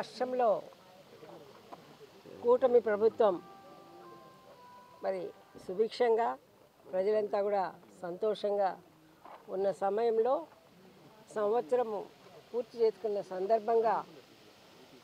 రాష్ట్రంలో కూటమి ప్రభుత్వం మరి సుభిక్షంగా ప్రజలంతా కూడా సంతోషంగా ఉన్న సమయంలో సంవత్సరము పూర్తి చేసుకున్న సందర్భంగా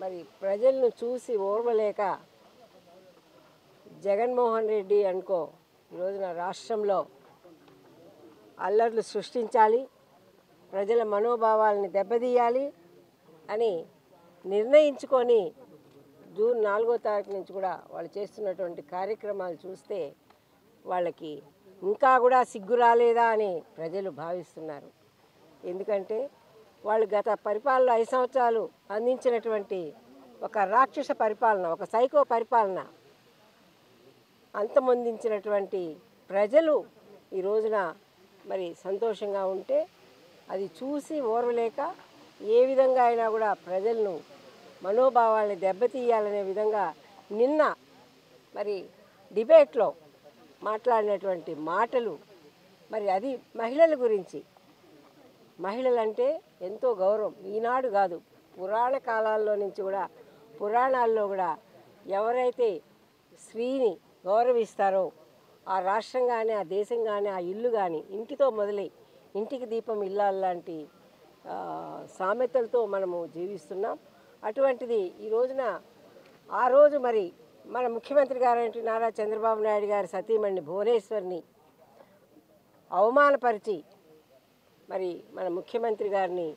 మరి ప్రజలను చూసి ఓర్వలేక జగన్మోహన్ రెడ్డి అనుకో ఈరోజున రాష్ట్రంలో అల్లర్లు సృష్టించాలి, ప్రజల మనోభావాలని దెబ్బతీయాలి అని నిర్ణయించుకొని జూన్ 4వ తారీఖు నుంచి కూడా వాళ్ళు చేస్తున్నటువంటి కార్యక్రమాలు చూస్తే వాళ్ళకి ఇంకా కూడా సిగ్గు రాలేదా అని ప్రజలు భావిస్తున్నారు. ఎందుకంటే వాళ్ళు గత పరిపాలన 5 సంవత్సరాలు అందించినటువంటి ఒక రాక్షస పరిపాలన, ఒక సైకో పరిపాలన అంతమొందించినటువంటి ప్రజలు ఈ రోజున మరి సంతోషంగా ఉంటే అది చూసి ఓర్వలేక ఏ విధంగా అయినా కూడా ప్రజలను మనోభావాల్ని దెబ్బతీయాలనే విధంగా నిన్న మరి డిబేట్లో మాట్లాడినటువంటి మాటలు మరి అది మహిళల గురించి. మహిళలంటే ఎంతో గౌరవం, ఈనాడు కాదు పురాణ కాలాల్లో నుంచి కూడా పురాణాల్లో కూడా ఎవరైతే స్త్రీని గౌరవిస్తారో ఆ రాష్ట్రం కానీ ఆ దేశం కానీ ఆ ఇల్లు కానీ ఇంటితో మొదలై ఇంటికి దీపం ఇల్లాలి లాంటి సామెతలతో మనము జీవిస్తున్నాం. అటువంటిది ఈ రోజున ఆ రోజు మరి మన ముఖ్యమంత్రి గారు నారా చంద్రబాబు నాయుడు గారి సతీమణి భువనేశ్వర్ని అవమానపరిచి మరి మన ముఖ్యమంత్రి గారిని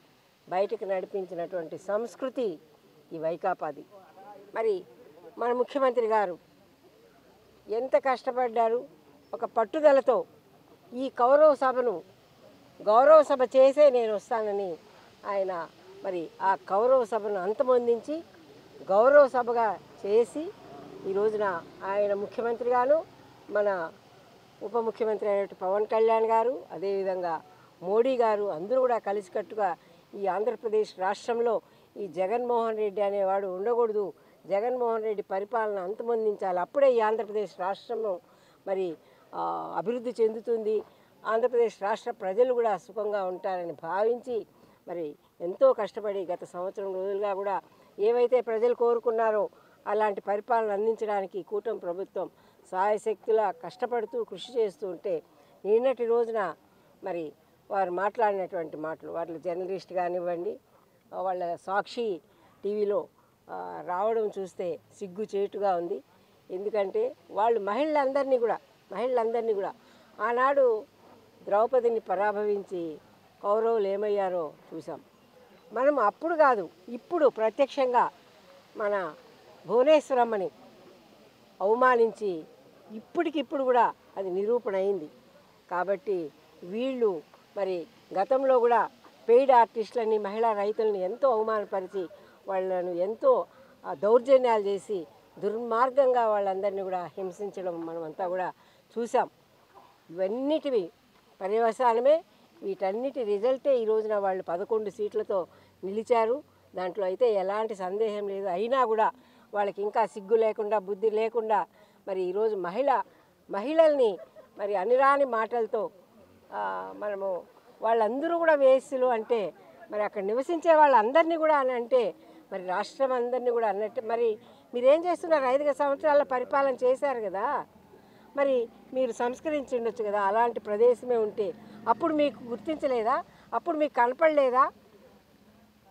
బయటకు నడిపించినటువంటి సంస్కృతి ఈ వైకాపాది. మరి మన ముఖ్యమంత్రి గారు ఎంత కష్టపడ్డారు, ఒక పట్టుదలతో ఈ గౌరవ సభ చేసే నేను వస్తానని ఆయన మరి ఆ కౌరవ సభను అంతమొందించి గౌరవ సభగా చేసి ఈ రోజున ఆయన ముఖ్యమంత్రిగాను మన ఉప ముఖ్యమంత్రి అయినటువంటి పవన్ కళ్యాణ్ గారు అదేవిధంగా మోడీ గారు అందరూ కూడా కలిసికట్టుగా ఈ ఆంధ్రప్రదేశ్ రాష్ట్రంలో ఈ జగన్మోహన్ రెడ్డి అనేవాడు ఉండకూడదు, జగన్మోహన్ రెడ్డి పరిపాలన అంతమొందించాలి, అప్పుడే ఈ ఆంధ్రప్రదేశ్ రాష్ట్రంలో మరి అభివృద్ధి చెందుతుంది, ఆంధ్రప్రదేశ్ రాష్ట్ర ప్రజలు కూడా సుఖంగా ఉంటారని భావించి మరి ఎంతో కష్టపడి గత సంవత్సరం రోజులుగా కూడా ఏవైతే ప్రజలు కోరుకున్నారో అలాంటి పరిపాలన అందించడానికి కూటమి ప్రభుత్వం సాయశక్తులా కష్టపడుతూ కృషి చేస్తూ ఉంటే నిన్నటి రోజున మరి వారు మాట్లాడినటువంటి మాటలు, వాళ్ళ జర్నలిస్ట్ కానివ్వండి, వాళ్ళ సాక్షి టీవీలో రావడం చూస్తే సిగ్గు చేటుగా ఉంది. ఎందుకంటే వాళ్ళు మహిళలందరినీ కూడా ఆనాడు ద్రౌపదిని పరాభవించి కౌరవులు ఏమయ్యారో చూసాం. మనం అప్పుడు కాదు ఇప్పుడు ప్రత్యక్షంగా మన భువనేశ్వరమ్మని అవమానించి ఇప్పటికిప్పుడు కూడా అది నిరూపణ అయింది. కాబట్టి వీళ్ళు మరి గతంలో కూడా పెయిడ్ ఆర్టిస్టులని మహిళా రైతులని ఎంతో అవమానపరిచి వాళ్ళను ఎంతో దౌర్జన్యాలు చేసి దుర్మార్గంగా వాళ్ళందరినీ కూడా హింసించడం మనమంతా కూడా చూసాం. ఇవన్నిటివి పర్యవసానమే, వీటన్నిటి రిజల్టే ఈ రోజున వాళ్ళు 11 సీట్లతో నిలిచారు. దాంట్లో అయితే ఎలాంటి సందేహం లేదు. అయినా కూడా వాళ్ళకి ఇంకా సిగ్గు లేకుండా బుద్ధి లేకుండా మరి ఈరోజు మహిళల్ని మరి అనిరాని మాటలతో మనము వాళ్ళందరూ కూడా వేసులు అంటే మరి అక్కడ నివసించే వాళ్ళందరినీ కూడా అని అంటే మరి రాష్ట్రం అందరినీ కూడా అన్నట్టు మరి మీరేం చేస్తున్నారు? 5 సంవత్సరాల పరిపాలన చేశారు కదా, మరి మీరు సంస్కరించి ఉండొచ్చు కదా. అలాంటి ప్రదేశమే ఉంటే అప్పుడు మీకు గుర్తించలేదా, అప్పుడు మీకు కనపడలేదా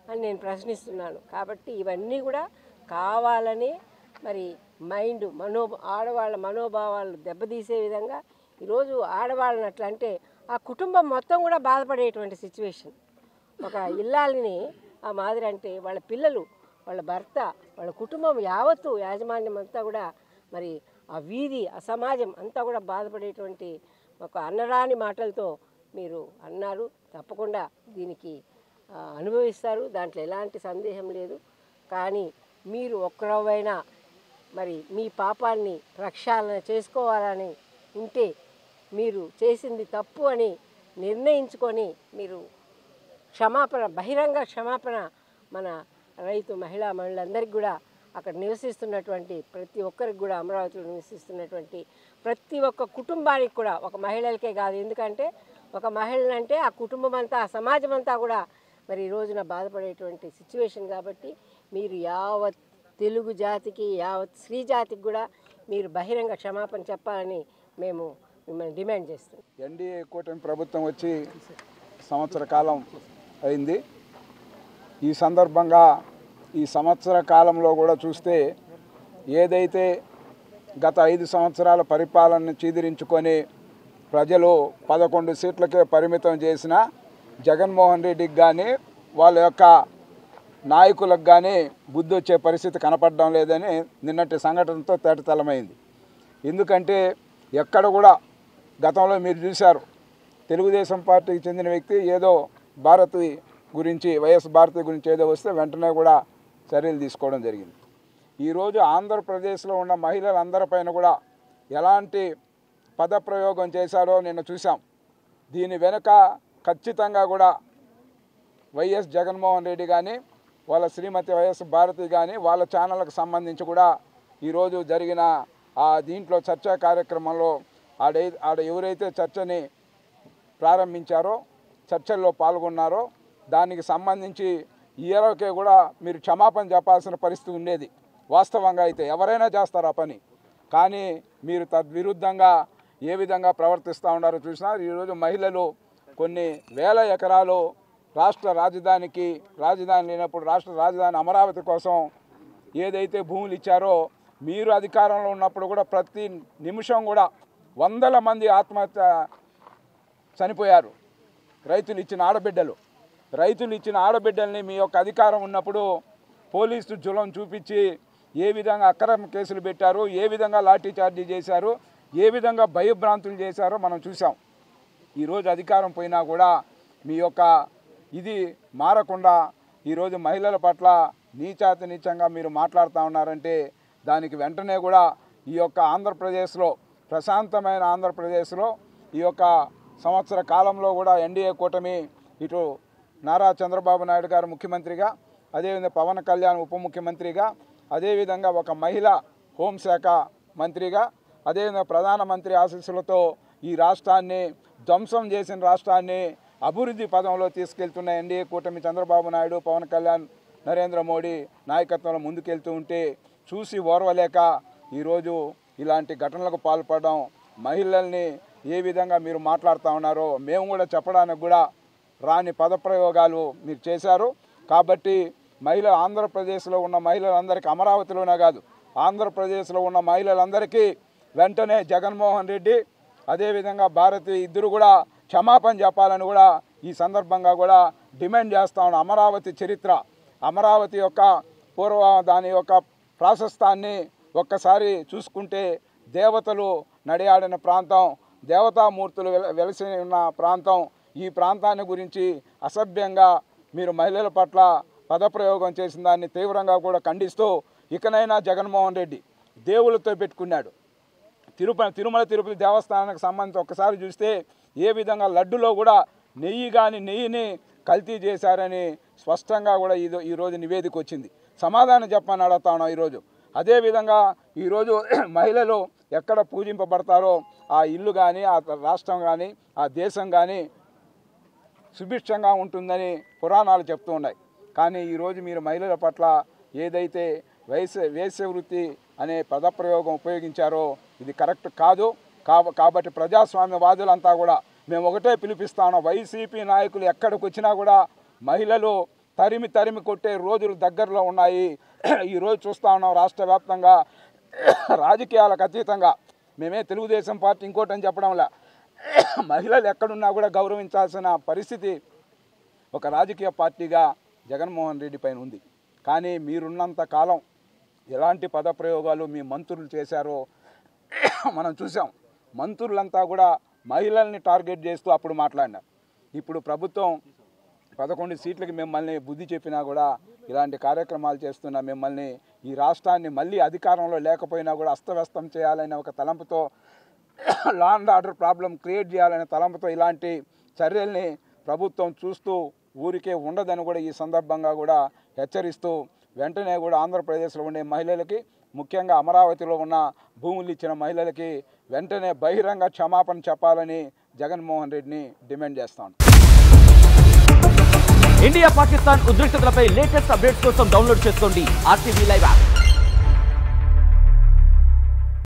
అని నేను ప్రశ్నిస్తున్నాను. కాబట్టి ఇవన్నీ కూడా కావాలని మరి ఆడవాళ్ళ మనోభావాలు దెబ్బతీసే విధంగా ఈరోజు ఆడవాళ్ళని అట్లా అంటే ఆ కుటుంబం మొత్తం కూడా బాధపడేటువంటి సిచ్యువేషన్. ఒక ఇల్లాలిని ఆ మాదిరి అంటే వాళ్ళ పిల్లలు, వాళ్ళ భర్త, వాళ్ళ కుటుంబం యావత్తు యాజమాన్యం అంతా కూడా మరి ఆ వీధి ఆ సమాజం అంతా కూడా బాధపడేటువంటి ఒక అన్నరాని మాటలతో మీరు అన్నారు. తప్పకుండా దీనికి అనుభవిస్తారు, దాంట్లో ఎలాంటి సందేహం లేదు. కానీ మీరు ఒక్కరవైనా మరి మీ పాపాన్ని ప్రక్షాళన చేసుకోవాలని ఉంటే మీరు చేసింది తప్పు అని నిర్ణయించుకొని మీరు బహిరంగ క్షమాపణ మన మహిళలందరికీ కూడా అక్కడ నివసిస్తున్నటువంటి ప్రతి ఒక్కరికి కూడా అమరావతిలో నివసిస్తున్నటువంటి ప్రతి ఒక్క కుటుంబానికి కూడా, ఒక మహిళలకే కాదు, ఎందుకంటే ఒక మహిళనంటే ఆ కుటుంబం అంతా ఆ సమాజం అంతా కూడా మరి ఈ రోజున బాధపడేటువంటి సిచ్యువేషన్. కాబట్టి మీరు యావత్ తెలుగు జాతికి యావత్ స్త్రీ జాతికి కూడా మీరు బహిరంగ క్షమాపణ చెప్పాలని మేము మిమ్మల్ని డిమాండ్ చేస్తున్నాం. ఎన్డీఏ కూటమి ప్రభుత్వం వచ్చి సంవత్సర కాలం అయింది. ఈ సందర్భంగా ఈ సంవత్సర కాలంలో కూడా చూస్తే ఏదైతే గత 5 సంవత్సరాల పరిపాలనను చీదిరించుకొని ప్రజలు 11 సీట్లకే పరిమితం చేసిన జగన్మోహన్ రెడ్డికి కానీ వాళ్ళ యొక్క నాయకులకు కానీ బుద్ధి వచ్చే పరిస్థితి కనపడడం లేదని నిన్నటి సంఘటనతో తేటతెల్లమైంది. ఎందుకంటే ఎక్కడ కూడా గతంలో మీరు చూశారు, తెలుగుదేశం పార్టీకి చెందిన వ్యక్తి ఏదో భారతి గురించి వైఎస్ భారతి గురించి ఏదో వస్తే వెంటనే కూడా చర్యలు తీసుకోవడం జరిగింది. ఈరోజు ఆంధ్రప్రదేశ్లో ఉన్న మహిళలందరిపైన కూడా ఎలాంటి పదప్రయోగం చేశారో నిన్న చూసాం. దీని వెనుక ఖచ్చితంగా కూడా వైఎస్ జగన్మోహన్ రెడ్డి కానీ వాళ్ళ శ్రీమతి వైఎస్ భారతి కానీ వాళ్ళ ఛానళ్ళకు సంబంధించి కూడా ఈరోజు జరిగిన దీంట్లో చర్చా కార్యక్రమంలో ఆడ ఎవరైతే చర్చని ప్రారంభించారో చర్చల్లో పాల్గొన్నారో దానికి సంబంధించి ఈరోకే కూడా మీరు క్షమాపణ చెప్పాల్సిన పరిస్థితి ఉండేది. వాస్తవంగా అయితే ఎవరైనా చేస్తారు ఆ పని, కానీ మీరు తద్విరుద్ధంగా ఏ విధంగా ప్రవర్తిస్తూ ఉన్నారో చూసినారు. ఈరోజు మహిళలు కొన్ని వేల ఎకరాలు రాజధాని లేనప్పుడు రాష్ట్ర రాజధాని అమరావతి కోసం ఏదైతే భూములు ఇచ్చారో మీరు అధికారంలో ఉన్నప్పుడు కూడా ప్రతి నిమిషం కూడా వందల మంది ఆత్మహత్య చనిపోయారు. రైతులు ఇచ్చిన ఆడబిడ్డల్ని మీ యొక్క అధికారం ఉన్నప్పుడు పోలీసు జులం చూపించి ఏ విధంగా అక్రమ కేసులు పెట్టారు, ఏ విధంగా లాఠీ చార్జీ చేశారు, ఏ విధంగా భయభ్రాంతులు చేశారో మనం చూసాం. ఈరోజు అధికారం పోయినా కూడా మీ యొక్క ఇది మారకుండా ఈరోజు మహిళల పట్ల నీచంగా మీరు మాట్లాడుతూ ఉన్నారంటే దానికి వెంటనే కూడా ఈ యొక్క ఆంధ్రప్రదేశ్లో ప్రశాంతమైన ఆంధ్రప్రదేశ్లో ఈ యొక్క సంవత్సర కాలంలో కూడా ఎన్డీఏ కూటమి ఇటు నారా చంద్రబాబు నాయుడు గారు ముఖ్యమంత్రిగా, అదేవిధంగా పవన్ కళ్యాణ్ ఉప ముఖ్యమంత్రిగా, అదేవిధంగా ఒక మహిళ హోంశాఖ మంత్రిగా, అదేవిధంగా ప్రధానమంత్రి ఆశీస్సులతో ఈ రాష్ట్రాన్ని ధ్వంసం చేసిన రాష్ట్రాన్ని అభివృద్ధి పదంలో తీసుకెళ్తున్న ఎన్డీఏ కూటమి చంద్రబాబు నాయుడు, పవన్ కళ్యాణ్, నరేంద్ర మోడీ నాయకత్వంలో ముందుకెళ్తూ ఉంటే చూసి ఓర్వలేక ఈరోజు ఇలాంటి ఘటనలకు పాల్పడడం, మహిళల్ని ఏ విధంగా మీరు మాట్లాడుతూ ఉన్నారో మేము కూడా చెప్పడానికి కూడా రాని పదప్రయోగాలు మీరు చేశారు. కాబట్టి ఆంధ్రప్రదేశ్లో ఉన్న మహిళలందరికీ, అమరావతిలోనే కాదు ఆంధ్రప్రదేశ్లో ఉన్న మహిళలందరికీ వెంటనే జగన్మోహన్ రెడ్డి అదేవిధంగా భారతి ఇద్దరు కూడా క్షమాపణ చెప్పాలని కూడా ఈ సందర్భంగా కూడా డిమాండ్ చేస్తా ఉన్నాం. అమరావతి చరిత్ర, అమరావతి యొక్క దాని యొక్క ప్రాశస్తాన్ని ఒక్కసారి చూసుకుంటే దేవతలు నడియాడిన ప్రాంతం, దేవతామూర్తులు వెలిసి ఉన్న ప్రాంతం. ఈ ప్రాంతాన్ని గురించి అసభ్యంగా మీరు మహిళల పట్ల పదప్రయోగం చేసిన దాన్ని తీవ్రంగా కూడా ఖండిస్తూ ఇకనైనా జగన్మోహన్ రెడ్డి దేవులతో పెట్టుకున్నాడు. తిరుమల తిరుపతి దేవస్థానానికి సంబంధించి ఒక్కసారి చూస్తే ఏ విధంగా లడ్డులో కూడా నెయ్యిని కల్తీ చేశారని స్పష్టంగా కూడా ఈరోజు నివేదిక వచ్చింది. సమాధానం చెప్పని అడుగుతా ఉన్నాం ఈరోజు. అదేవిధంగా ఈరోజు మహిళలు ఎక్కడ పూజింపబడతారో ఆ ఇల్లు కానీ, ఆ రాష్ట్రం కానీ, ఆ దేశం కానీ సుభిక్షంగా ఉంటుందని పురాణాలు చెప్తూ ఉన్నాయి. కానీ ఈరోజు మీరు మహిళల పట్ల ఏదైతే వేశ్యవృత్తి అనే పదప్రయోగం ఉపయోగించారో ఇది కరెక్ట్ కాదు. కాబట్టి ప్రజాస్వామ్యవాదులంతా కూడా మేము ఒకటే పిలిపిస్తాను, వైసీపీ నాయకులు ఎక్కడికి వచ్చినా కూడా మహిళలు తరిమి కొట్టే రోజులు దగ్గరలో ఉన్నాయి. ఈరోజు చూస్తూ ఉన్నాం రాష్ట్ర వ్యాప్తంగా రాజకీయాలకు అతీతంగా. మేమే తెలుగుదేశం పార్టీ ఇంకోటని చెప్పడంలా, మహిళలు ఎక్కడున్నా కూడా గౌరవించాల్సిన పరిస్థితి ఒక రాజకీయ పార్టీగా జగన్మోహన్ రెడ్డి పైన ఉంది. కానీ మీరున్నంత కాలం ఎలాంటి పదప్రయోగాలు మీ మంత్రులు చేశారో మనం చూసాం. మంత్రులంతా కూడా మహిళల్ని టార్గెట్ చేస్తూ అప్పుడు మాట్లాడినారు. ఇప్పుడు ప్రభుత్వం 11 సీట్లకి మిమ్మల్ని బుద్ధి చెప్పినా కూడా ఇలాంటి కార్యక్రమాలు చేస్తున్న మిమ్మల్ని, ఈ రాష్ట్రాన్ని మళ్ళీ అధికారంలో లేకపోయినా కూడా అస్తవ్యస్తం చేయాలనే ఒక తలంపుతో, law and order problem create చేయాలనే తలంపుతో ఇలాంటి చర్యల్ని ప్రభుత్వం చూస్తూ ఊరికే ఉండదని కూడా ఈ సందర్భంగా కూడా హెచ్చరిస్తూ వెంటనే కూడా ఆంధ్రప్రదేశ్లో ఉండే మహిళలకి, ముఖ్యంగా అమరావతిలో ఉన్న భూములు ఇచ్చిన మహిళలకి వెంటనే బహిరంగ క్షమాపణ చెప్పాలని జగన్మోహన్ రెడ్డిని డిమాండ్ చేస్తాను. ఇండియా పాకిస్తాన్ ఉద్రిక్తతలపై లేటెస్ట్ అప్డేట్స్ కోసం డౌన్లోడ్ చేసుకోండి RTV లైవ్ యాప్.